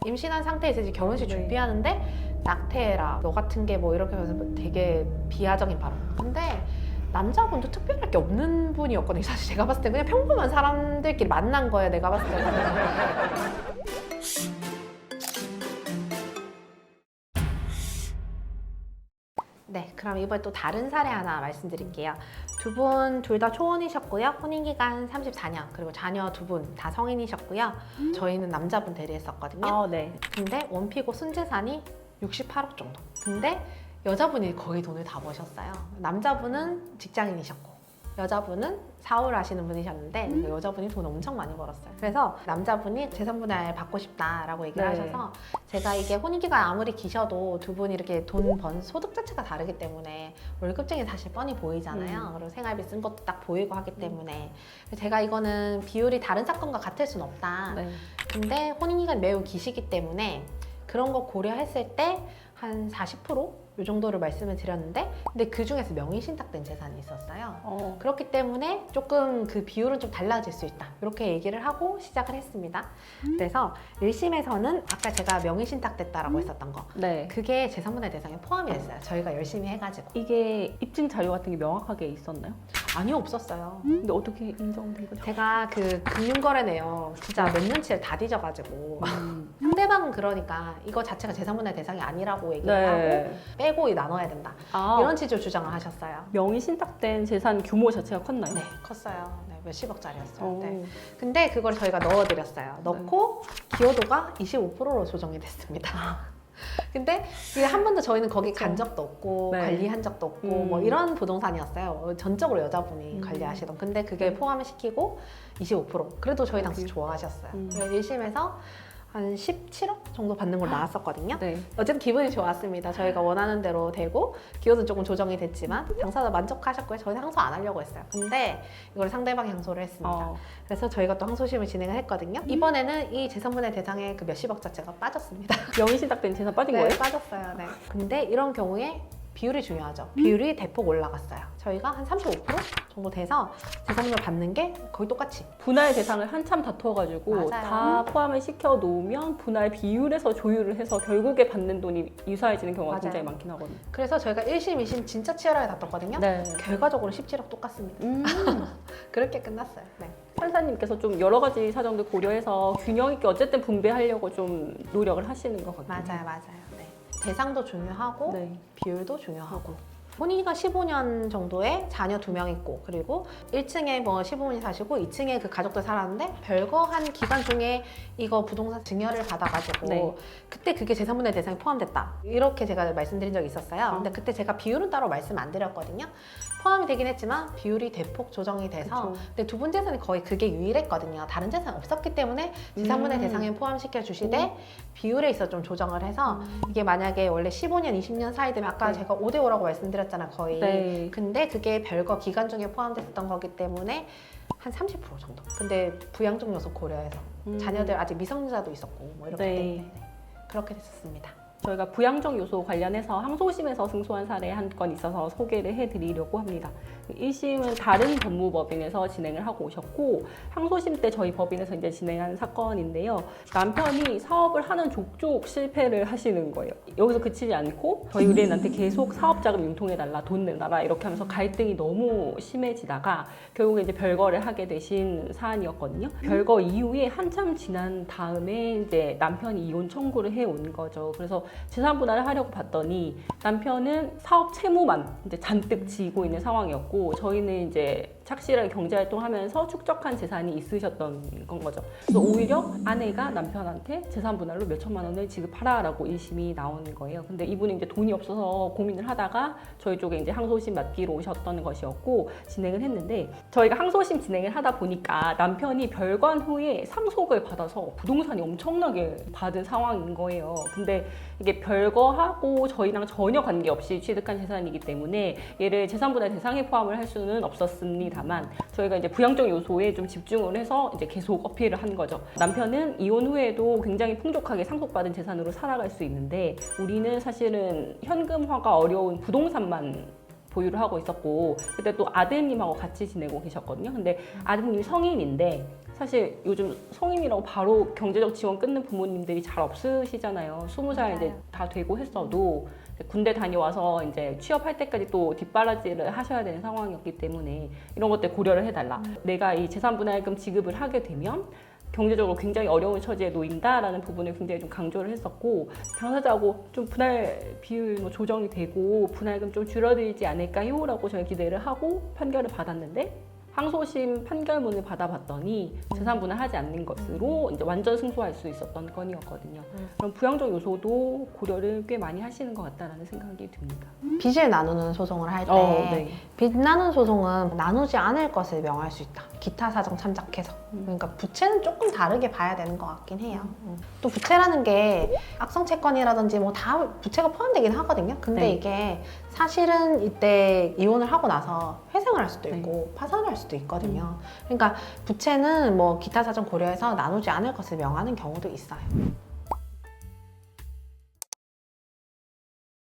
임신한 상태에서 이제 결혼식 네. 준비하는데 낙태해라 너 같은 게 뭐 이렇게 하면서 되게 비하적인 발언. 근데 남자분도 특별할 게 없는 분이었거든요. 사실 제가 봤을 때 그냥 평범한 사람들끼리 만난 거예요. 내가 봤을 때. 네, 그럼 이번에 또 다른 사례 하나 말씀드릴게요. 두 분 둘 다 초혼이셨고요. 혼인기간 34년, 그리고 자녀 두 분 다 성인이셨고요. 저희는 남자분 대리했었거든요. 네. 근데 원피고 순재산이 68억 정도. 근데 여자분이 거의 돈을 다 버셨어요. 남자분은 직장인이셨고 여자분은 사업을 하시는 분이셨는데 여자분이 돈 엄청 많이 벌었어요. 그래서 남자분이 재산분할 받고 싶다라고 얘기를 네. 하셔서 제가 이게 혼인기간 아무리 기셔도 두 분이 이렇게 돈 번 소득 자체가 다르기 때문에 월급쟁이 사실 뻔히 보이잖아요. 그리고 생활비 쓴 것도 딱 보이고 하기 때문에 제가 이거는 비율이 다른 사건과 같을 순 없다. 네. 근데 혼인기간 매우 기시기 때문에 그런 거 고려했을 때 한 40%? 이 정도를 말씀을 드렸는데 근데 그 중에서 명의신탁된 재산이 있었어요. 그렇기 때문에 조금 그 비율은 좀 달라질 수 있다. 이렇게 얘기를 하고 시작을 했습니다. 그래서 1심에서는 아까 제가 명의신탁됐다라고 했었던 거 네. 그게 재산분할 대상에 포함이 됐어요. 저희가 열심히 해가지고. 이게 입증 자료 같은 게 명확하게 있었나요? 아니요, 없었어요. 근데 어떻게 인정된 거죠? 제가 그 금융거래 내용 진짜 몇 년치를 다 뒤져가지고 상대방은 그러니까 이거 자체가 재산분할 대상이 아니라고 얘기를 하고 빼고 나눠야 된다. 이런 취지로 주장을 하셨어요. 명의 신탁된 재산 규모 자체가 컸나요? 네, 컸어요. 네, 몇십억짜리였어요. 네. 네. 근데 그걸 저희가 넣어드렸어요. 넣고 기여도가 25%로 조정이 됐습니다. 근데 이게 한 번도 저희는 거기 간 적도 없고 네. 관리한 적도 없고 뭐 이런 부동산이었어요. 전적으로 여자분이 관리하시던. 근데 그게 포함을 시키고 25%. 그래도 저희 당시 좋아하셨어요. 그래서 1심에서 한 17억 정도 받는 걸로 나왔었거든요. 네. 어쨌든 기분이 좋았습니다. 저희가 원하는 대로 되고 기호는 조금 조정이 됐지만 당사자 만족하셨고요. 저희는 항소 안 하려고 했어요. 근데 이걸 상대방이 항소를 했습니다. 그래서 저희가 또 항소심을 진행을 했거든요. 이번에는 이 재산분할 대상의 그 몇십억 자체가 빠졌습니다. 명의 신탁된 재산 빠진 네, 거예요? 빠졌어요. 네. 근데 이런 경우에 비율이 중요하죠. 비율이 대폭 올라갔어요. 저희가 한 35% 정도 돼서 재산분을 받는 게 거의 똑같이. 분할 대상을 한참 다투어가지고 맞아요. 다 포함을 시켜 놓으면 분할 비율에서 조율을 해서 결국에 받는 돈이 유사해지는 경우가 맞아요. 굉장히 많긴 하거든요. 그래서 저희가 1심, 2심 진짜 치열하게 다퉜거든요. 네. 결과적으로 17억 똑같습니다. 그렇게 끝났어요. 네. 판사님께서 좀 여러 가지 사정들 고려해서 균형 있게 어쨌든 분배하려고 좀 노력을 하시는 것 같아요. 맞아요. 네. 대상도 중요하고 네. 비율도 중요하고. 혼인이가 15년 정도에 자녀 2명 있고 그리고 1층에 뭐 시부모님 사시고 2층에 그 가족들 살았는데 별거 한 기간 중에 이거 부동산 증여를 받아가지고 네. 그때 그게 재산분할 대상에 포함됐다 이렇게 제가 말씀드린 적이 있었어요. 근데 그때 제가 비율은 따로 말씀 안 드렸거든요. 포함이 되긴 했지만 비율이 대폭 조정이 돼서 그쵸. 근데 두 분 재산이 거의 그게 유일했거든요. 다른 재산 없었기 때문에 재산분할 대상에 포함시켜 주시되 비율에 있어 좀 조정을 해서 이게 만약에 원래 15년, 20년 사이 되면 아까 네. 제가 5대5라고 말씀드렸잖아요. 거의. 네. 근데 그게 별거 기간 중에 포함됐던 거기 때문에 한 30% 정도. 근데 부양적 요소 고려해서 자녀들 아직 미성년자도 있었고 뭐 이렇기 네. 때문에 네. 그렇게 됐었습니다. 저희가 부양적 요소 관련해서 항소심에서 승소한 사례 한 건 있어서 소개를 해드리려고 합니다. 1심은 다른 법무법인에서 진행을 하고 오셨고 항소심 때 저희 법인에서 이제 진행한 사건인데요. 남편이 사업을 하는 족족 실패를 하시는 거예요. 여기서 그치지 않고 저희 의뢰인한테 계속 사업자금 융통해달라, 돈 내놔라 이렇게 하면서 갈등이 너무 심해지다가 결국에 이제 별거를 하게 되신 사안이었거든요. 별거 이후에 한참 지난 다음에 이제 남편이 이혼 청구를 해온 거죠. 그래서 재산 분할을 하려고 봤더니 남편은 사업 채무만 이제 잔뜩 지고 있는 상황이었고 저희는 이제 착실하게 경제활동하면서 축적한 재산이 있으셨던 건 거죠. 그래서 오히려 아내가 남편한테 재산 분할로 몇 천만 원을 지급하라라고 1심이 나오는 거예요. 근데 이분이 이제 돈이 없어서 고민을 하다가 저희 쪽에 이제 항소심 맡기러 오셨던 것이었고 진행을 했는데 저희가 항소심 진행을 하다 보니까 남편이 별관 후에 상속을 받아서 부동산이 엄청나게 받은 상황인 거예요. 근데 이게 별거하고 저희랑 전혀 관계없이 취득한 재산이기 때문에 얘를 재산분할 대상에 포함을 할 수는 없었습니다만 저희가 이제 부양적 요소에 좀 집중을 해서 이제 계속 어필을 한 거죠. 남편은 이혼 후에도 굉장히 풍족하게 상속받은 재산으로 살아갈 수 있는데 우리는 사실은 현금화가 어려운 부동산만 보유를 하고 있었고 그때 또 아드님하고 같이 지내고 계셨거든요. 근데 아드님이 성인인데 사실 요즘 성인이라고 바로 경제적 지원 끊는 부모님들이 잘 없으시잖아요. 20살 이제 다 되고 했어도 군대 다녀와서 이제 취업할 때까지 또 뒷바라지를 하셔야 되는 상황이었기 때문에 이런 것들 고려를 해달라. 내가 이 재산분할금 지급을 하게 되면 경제적으로 굉장히 어려운 처지에 놓인다라는 부분을 굉장히 좀 강조를 했었고 당사자하고 좀 분할 비율 뭐 조정이 되고 분할금 좀 줄어들지 않을까요? 라고 저희 기대를 하고 판결을 받았는데 항소심 판결문을 받아봤더니 재산 분할하지 않는 것으로 이제 완전 승소할 수 있었던 건이었거든요. 그럼 부양적 요소도 고려를 꽤 많이 하시는 것 같다라는 생각이 듭니다. 빚을 나누는 소송을 할 때 빚 네. 나누는 소송은 나누지 않을 것을 명할 수 있다. 기타 사정 참작해서. 그러니까 부채는 조금 다르게 봐야 되는 것 같긴 해요. 또 부채라는 게 악성 채권이라든지 뭐 다 부채가 포함되긴 하거든요. 근데 네. 이게 사실은 이때 이혼을 하고 나서 회생을 할 수도 있고 네. 파산을 할 수도 있거든요. 그러니까 부채는 뭐 기타 사정 고려해서 나누지 않을 것을 명하는 경우도 있어요.